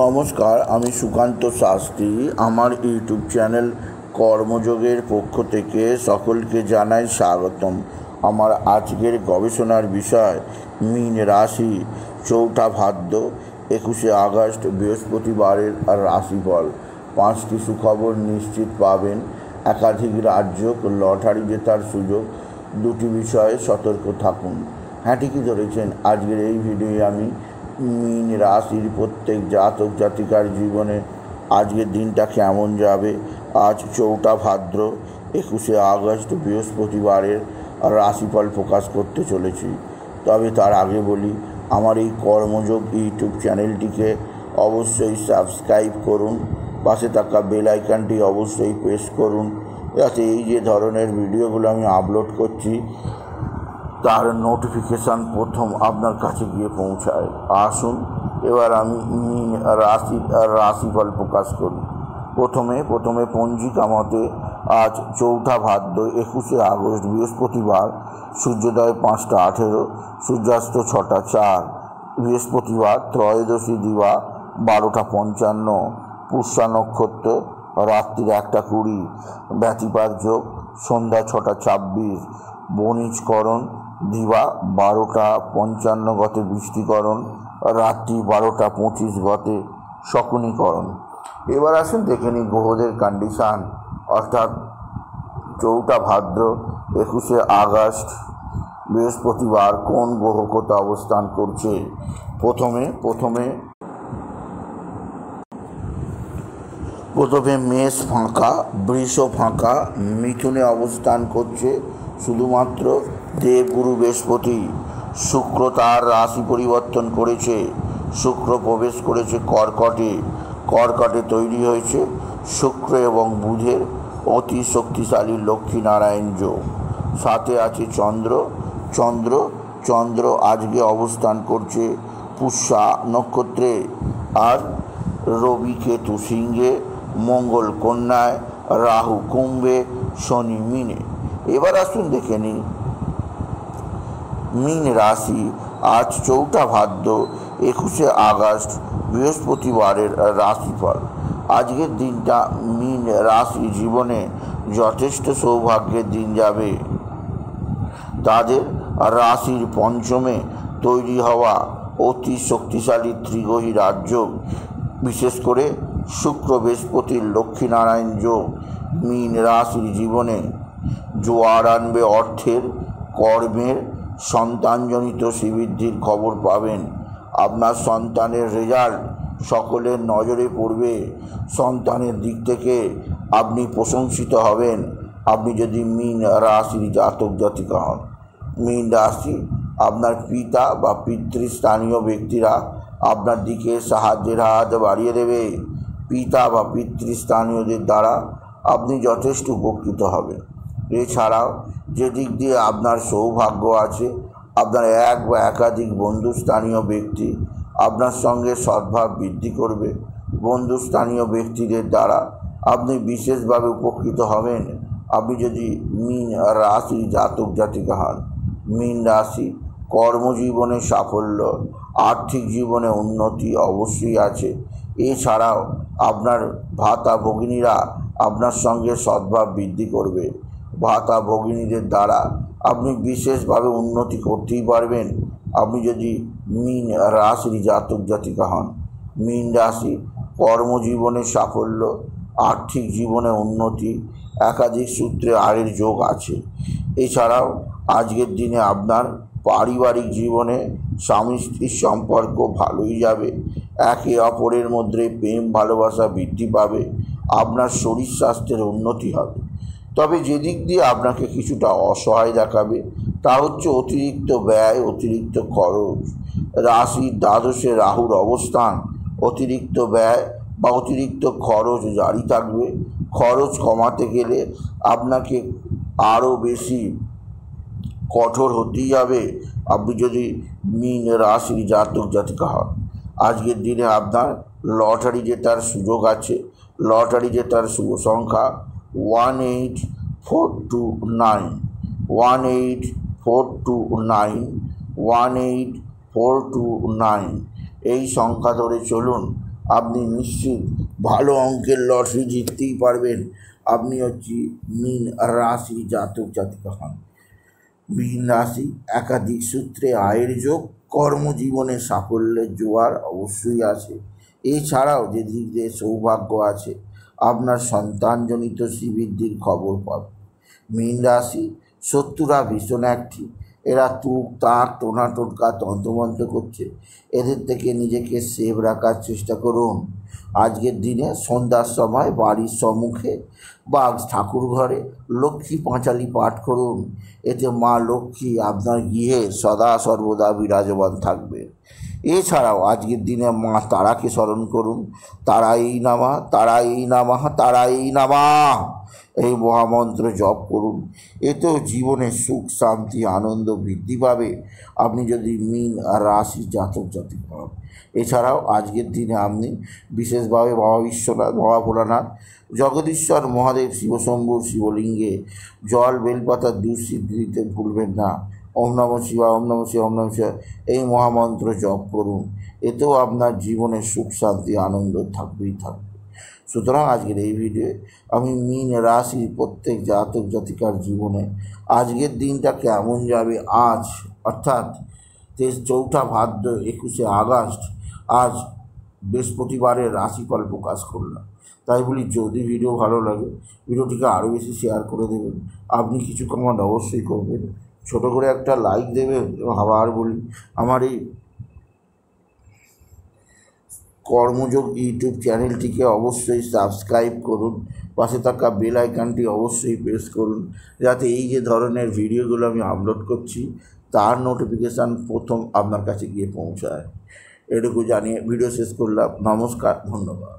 নমস্কার, আমি সুকান্ত শাস্ত্রী। আমার ইউটিউব চ্যানেল কর্মযোগের পক্ষ থেকে সকলকে জানাই স্বাগতম। আমার আজকের গবেষণার বিষয় মীন রাশি, 4 ভাদ্র 21 আগস্ট বৃহস্পতিবারের রাশিফল। 5টি সুখবর নিশ্চিত পাবেন, একাধিক রাজ্য লটারি জেতার সুযোগ, 2টি বিষয়ে সতর্ক থাকুন। হ্যাঁ, ঠিকই ধরেছেন। আজকের এই ভিডিওয়ে আমি মীন রাশির প্রত্যেক জাতক জাতিকার জীবনে আজকের দিনটা কেমন যাবে, আজ 4 ভাদ্র 21 আগস্ট বৃহস্পতিবারের রাশিফল প্রকাশ করতে চলেছি। তবে তার আগে বলি, আমার এই কর্মযোগ ইউটিউব চ্যানেলটিকে অবশ্যই সাবস্ক্রাইব করুন, পাশে থাকা বেল আইকনটি অবশ্যই প্রেস করুন, যাতে এই যে ধরনের ভিডিওগুলো আমি আপলোড করছি তার নোটিফিকেশান প্রথম আপনার কাছে গিয়ে পৌঁছায়। আসুন এবার আমি মীন রাশিফল প্রকাশ করি। প্রথমে পঞ্জিকা মতে আজ 4 ভাদ্র 21 আগস্ট বৃহস্পতিবার, সূর্যোদয় 5টা 18, সূর্যাস্ত 6টা 4, বৃহস্পতিবার, ত্রয়োদশী দিবা 12টা 55, পুষ্যা নক্ষত্র রাত্রি 1টা 20, ব্যতিপাত যোগ সন্ধ্যা 6টা 26, বণিজকরণ দিবা 12টা 55 গতে বৃষ্টিকরণ, রাত্রি 12টা 25 গতে শকুনীকরণ। এবার আসুন দেখে নিই গ্রহদের কন্ডিশান, অর্থাৎ 4 ভাদ্র 21 আগস্ট বৃহস্পতিবার কোন গ্রহ কোথায় অবস্থান করছে। প্রথমে মেষ ফাঁকা, বৃষ ফাঁকা, মিথুনে অবস্থান করছে শুধুমাত্র দেবগুরু বৃহস্পতি। শুক্র তার রাশি পরিবর্তন করেছে, শুক্র প্রবেশ করেছে কর্কটে তৈরি হয়েছে শুক্র এবং বুধের অতি শক্তিশালী লক্ষ্মীনারায়ণ যোগ। সাথে আছে চন্দ্র আজকে অবস্থান করছে পুষ্যা নক্ষত্রে, আর রবি কেতু সিংহে, মঙ্গল কন্যায়, রাহু কুম্ভে, শনি মিনে। এবার আসুন দেখে নিই মীন রাশি আজ 4 ভাদ্র 21 আগস্ট বৃহস্পতিবারের রাশিফল। আজকের দিনটা মীন রাশি জীবনে যথেষ্ট সৌভাগ্যের দিন যাবে। তাদের রাশির পঞ্চমে তৈরি হওয়া অতি শক্তিশালী ত্রিগ্রহী রাজযোগ, বিশেষ করে শুক্র বৃহস্পতির লক্ষ্মীনারায়ণ যোগ মীন রাশির জীবনে জোয়ার আনবে অর্থের, কর্মের, সন্তানজনিত শ্রীবৃদ্ধির খবর পাবেন। আপনার সন্তানের রেজাল্ট সকলের নজরে পড়বে। সন্তানের দিক থেকে আপনি প্রশংসিত হবেন আপনি যদি মীন রাশির জাতক জাতিকা হন। মীন রাশি আপনার পিতা বা পিতৃস্থানীয় ব্যক্তিরা আপনার দিকে সাহায্যের হাত বাড়িয়ে দেবে। পিতা বা পিতৃস্থানীয়দের দ্বারা আপনি যথেষ্ট উপকৃত হবেন। এছাড়াও যে দিক দিয়ে আপনার সৌভাগ্য আছে, আপনার এক বা একাধিক বন্ধুস্থানীয় ব্যক্তি আপনার সঙ্গে সদ্ভাব বৃদ্ধি করবে। বন্ধুস্থানীয় ব্যক্তিদের দ্বারা আপনি বিশেষভাবে উপকৃত হবেন আপনি যদি মীন রাশির জাতক জাতিকা হন। মীন রাশি কর্মজীবনে সাফল্য, আর্থিক জীবনে উন্নতি অবশ্যই আছে। এছাড়াও আপনার ভাতা ভগিনীরা আপনার সঙ্গে সদ্ভাব বৃদ্ধি করবে। ভাতা ভগিনীদের দ্বারা আপনি বিশেষভাবে উন্নতি করতেই পারবেন আপনি যদি মীন রাশির জাতক জাতিকা হন। মীন রাশি কর্মজীবনে সাফল্য, আর্থিক জীবনে উন্নতি, একাধিক সূত্রে আয়ের যোগ আছে। এছাড়াও আজকের দিনে আপনার পারিবারিক জীবনে স্বামী স্ত্রীর সম্পর্ক ভালোই যাবে। একে অপরের মধ্যে প্রেম ভালোবাসা বৃদ্ধি পাবে। আপনার শরীর স্বাস্থ্যের উন্নতি হবে। তবে যেদিক দিয়ে আপনাকে কিছুটা অসহায় দেখাবে তা হচ্ছে অতিরিক্ত ব্যয়, অতিরিক্ত খরচ। রাশির দ্বাদশে রাহুর অবস্থান অতিরিক্ত ব্যয় বা অতিরিক্ত খরচ জারি থাকবে। খরচ কমাতে গেলে আপনাকে আরও বেশি কঠোর হতেই হবে আপনি যদি মীন রাশির জাতক জাতিকা হন। আজকের দিনে আপনার লটারি জেতার সুযোগ আছে। লটারি জেতার শুভ সংখ্যা 18429, 18429, 18429। এই সংখ্যা ধরে চলুন, আপনি নিশ্চিত ভালো অঙ্কের লটারি জিততেই পারবেন। আপনি হচ্ছে মীন রাশি জাতক জাতিকা হন। মীন রাশি একাধিক সূত্রে আয়ের যোগ, কর্মজীবনে সাফল্যের জোয়ার অবশ্যই আছে। এছাড়াও যে দিক দিয়ে সৌভাগ্য আছে, আপনার সন্তানজনিত শ্রীবৃদ্ধির খবর পাবে। মীন রাশি শত্রুরা ভীষণ অ্যাক্টিভ, এরা তুক তাক টোনা টোটকা তন্ত্রমন্ত্র করছে, এদের থেকে নিজেকে সেভ রাখার চেষ্টা করুন। আজকের দিনে সন্ধ্যার সময় বাড়ির সম্মুখে বা ঠাকুর ঘরে লক্ষ্মী পাঁচালি পাঠ করুন, এতে মা লক্ষ্মী আপনার গৃহে সদা সর্বদা বিরাজমান থাকবে। এছাড়াও আজকের দিনে মা তারাকে স্মরণ করুন, তারাই নামা তারাই নামা তারাই নামা এই মহামন্ত্র জপ করুন, এতেও জীবনে সুখ শান্তি আনন্দ বৃদ্ধি পাবে আপনি যদি মীন রাশি জাতক জাতিক হন। এছাড়াও আজকের দিনে আপনি বিশেষভাবে বাবা বিশ্বনাথ, বাবা ভোলানাথ, জগদীশ্বর মহাদেব, শিবশম্ভুর শিবলিঙ্গে জল বেলপাতার দুঃসিদ্ধি দিতে ভুলবেন না। ওম নম শিবায়, ওম নম শিবায়, ওম নম শিবায় এই মহামন্ত্র জপ করুন, এতেও আপনার জীবনে সুখ শান্তি আনন্দ থাকবেই থাকবে। সুতরাং আজকের এই ভিডিওয়ে আমি মীন রাশির প্রত্যেক জাতক জাতিকার জীবনে আজকের দিনটা কেমন যাবে আজ, অর্থাৎ 4 ভাদ্র 21 আগস্ট, আজ বৃহস্পতিবারের রাশিফল প্রকাশ করলাম। তাই বলি, যদি ভিডিও ভালো লাগে ভিডিওটিকে আরও বেশি শেয়ার করে দেবেন। আপনি কিছু কমেন্ট অবশ্যই করবেন, ছোট করে একটা লাইক দেবেন। আবার বলি, আমার এই কর্মযোগ ইউটিউব চ্যানেলটিকে অবশ্যই সাবস্ক্রাইব করুন, পাশে থাকা বেল আইকনটি অবশ্যই প্রেস করুন, যাতে এই যে ধরনের ভিডিওগুলো আমি আপলোড করছি তার নোটিফিকেশান প্রথম আপনার কাছে গিয়ে পৌঁছায়। এটুকু জানিয়ে ভিডিও শেষ করলাম। নমস্কার, ধন্যবাদ।